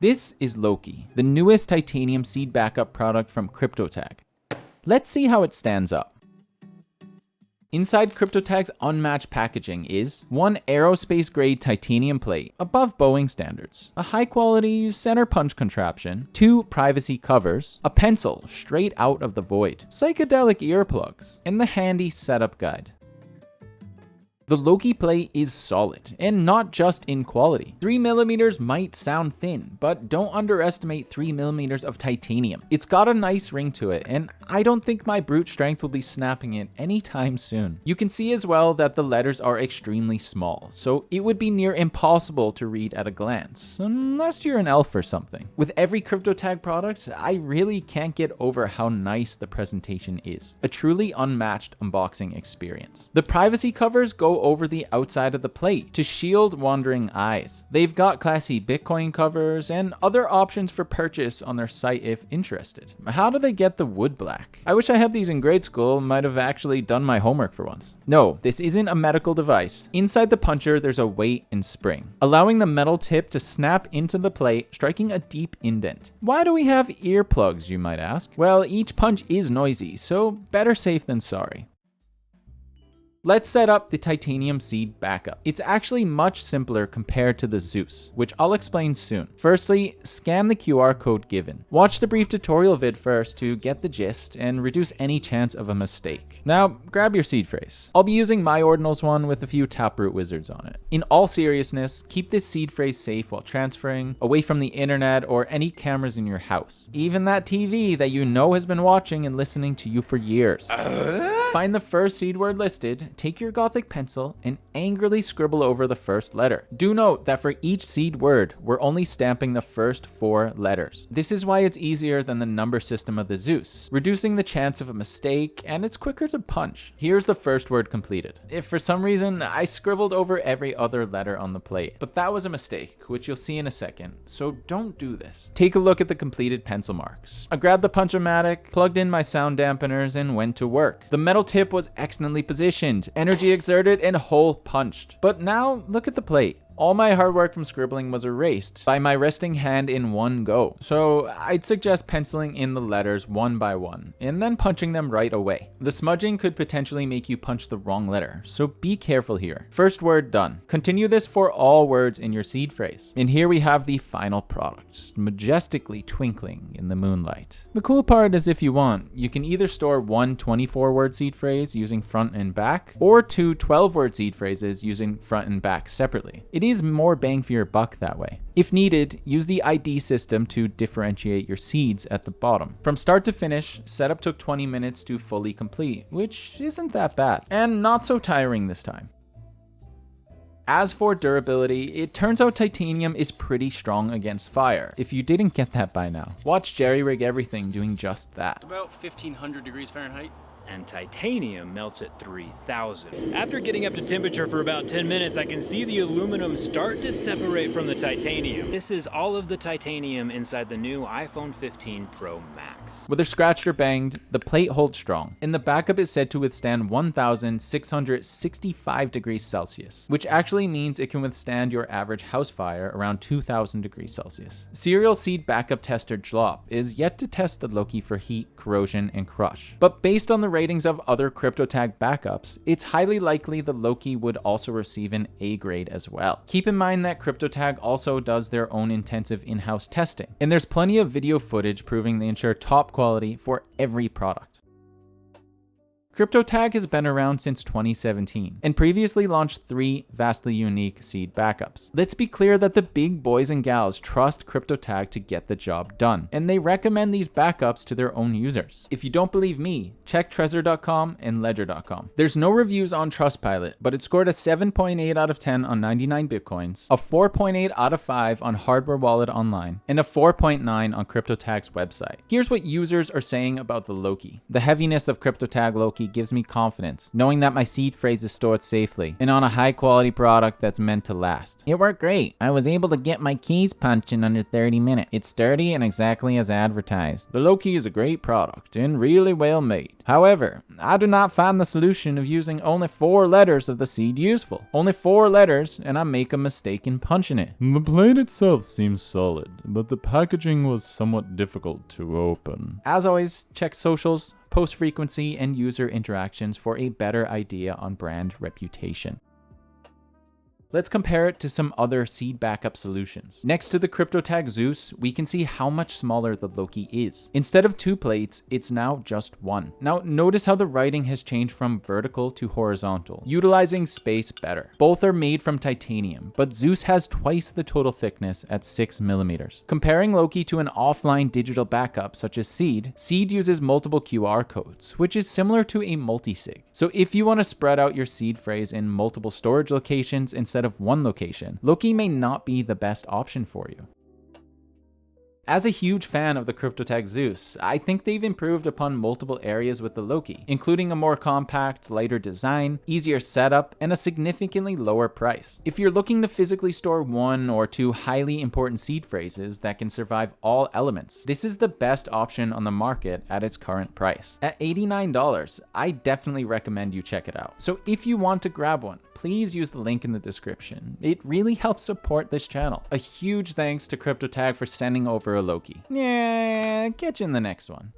This is Loki, the newest titanium seed backup product from Cryptotag. Let's see how it stands up. Inside Cryptotag's unmatched packaging is one aerospace-grade titanium plate above Boeing standards, a high-quality center punch contraption, two privacy covers, a pencil straight out of the void, psychedelic earplugs, and the handy setup guide. The Loki plate is solid, and not just in quality. 3mm might sound thin, but don't underestimate 3mm of titanium. It's got a nice ring to it, and I don't think my brute strength will be snapping it anytime soon. You can see as well that the letters are extremely small, so it would be near impossible to read at a glance, unless you're an elf or something. With every Cryptotag product, I really can't get over how nice the presentation is. A truly unmatched unboxing experience. The privacy covers go over the outside of the plate to shield wandering eyes. They've got classy Bitcoin covers and other options for purchase on their site if interested. How do they get the wood black? I wish I had these in grade school, might have actually done my homework for once. No, this isn't a medical device. Inside the puncher, there's a weight and spring, allowing the metal tip to snap into the plate, striking a deep indent. Why do we have earplugs, you might ask? Well, each punch is noisy, so better safe than sorry. Let's set up the titanium seed backup. It's actually much simpler compared to the Zeus, which I'll explain soon. Firstly, scan the QR code given. Watch the brief tutorial vid first to get the gist and reduce any chance of a mistake. Now, grab your seed phrase. I'll be using my ordinals one with a few taproot wizards on it. In all seriousness, keep this seed phrase safe while transferring, away from the internet or any cameras in your house. Even that TV that you know has been watching and listening to you for years. Find the first seed word listed, take your Gothic pencil, and angrily scribble over the first letter. Do note that for each seed word, we're only stamping the first 4 letters. This is why it's easier than the number system of the Zeus, reducing the chance of a mistake, and it's quicker to punch. Here's the first word completed. If for some reason I scribbled over every other letter on the plate, but that was a mistake, which you'll see in a second, so don't do this. Take a look at the completed pencil marks. I grabbed the Punch-O-Matic, plugged in my sound dampeners, and went to work. The metal tip was excellently positioned, energy exerted, and hole punched. But now look at the plate. All my hard work from scribbling was erased by my resting hand in one go. So I'd suggest penciling in the letters one by one and then punching them right away. The smudging could potentially make you punch the wrong letter, so be careful here. First word done. Continue this for all words in your seed phrase. And here we have the final product, majestically twinkling in the moonlight. The cool part is if you want, you can either store one 24-word seed phrase using front and back, or two 12-word seed phrases using front and back separately. It is more bang for your buck that way. If needed, use the ID system to differentiate your seeds at the bottom. From start to finish, setup took 20 minutes to fully complete, which isn't that bad, and not so tiring this time. As for durability, it turns out titanium is pretty strong against fire, if you didn't get that by now. Watch Jerry Rig Everything doing just that. About 1500 degrees Fahrenheit. And titanium melts at 3000. After getting up to temperature for about 10 minutes, I can see the aluminum start to separate from the titanium. This is all of the titanium inside the new iPhone 15 Pro Max. Whether scratched or banged, the plate holds strong, and the backup is said to withstand 1665 degrees Celsius, which actually means it can withstand your average house fire around 2000 degrees Celsius. Serial seed backup tester Jlop is yet to test the Loki for heat, corrosion, and crush, but based on the ratings of other Cryptotag backups, it's highly likely the Loki would also receive an A grade as well. Keep in mind that Cryptotag also does their own intensive in-house testing, and there's plenty of video footage proving they ensure top quality for every product. Cryptotag has been around since 2017 and previously launched 3 vastly unique seed backups. Let's be clear that the big boys and gals trust Cryptotag to get the job done, and they recommend these backups to their own users. If you don't believe me, check Trezor.com and Ledger.com. There's no reviews on Trustpilot, but it scored a 7.8 out of 10 on 99 Bitcoins, a 4.8 out of 5 on Hardware Wallet Online, and a 4.9 on Cryptotag's website. Here's what users are saying about the Loki. The heaviness of Cryptotag Loki Loki gives me confidence, knowing that my seed phrase is stored safely and on a high quality product that's meant to last. It worked great. I was able to get my keys punched in under 30 minutes. It's sturdy and exactly as advertised. The Loki is a great product and really well made. However, I do not find the solution of using only 4 letters of the seed useful. Only 4 letters, and I make a mistake in punching it. The plate itself seems solid, but the packaging was somewhat difficult to open. As always, check socials, post frequency, and user interactions for a better idea on brand reputation. Let's compare it to some other seed backup solutions. Next to the Cryptotag Zeus, we can see how much smaller the Loki is. Instead of 2 plates, it's now just 1. Now notice how the writing has changed from vertical to horizontal, utilizing space better. Both are made from titanium, but Zeus has twice the total thickness at 6 millimeters. Comparing Loki to an offline digital backup such as Seed, Seed uses multiple QR codes, which is similar to a multi-sig. So if you want to spread out your seed phrase in multiple storage locations instead of one location, Loki may not be the best option for you. As a huge fan of the Cryptotag Zeus, I think they've improved upon multiple areas with the Loki, including a more compact, lighter design, easier setup, and a significantly lower price. If you're looking to physically store 1 or 2 highly important seed phrases that can survive all elements, this is the best option on the market at its current price. At $89, I definitely recommend you check it out. So if you want to grab one, please use the link in the description. It really helps support this channel. A huge thanks to Cryptotag for sending over a Loki. Yeah, catch you in the next one.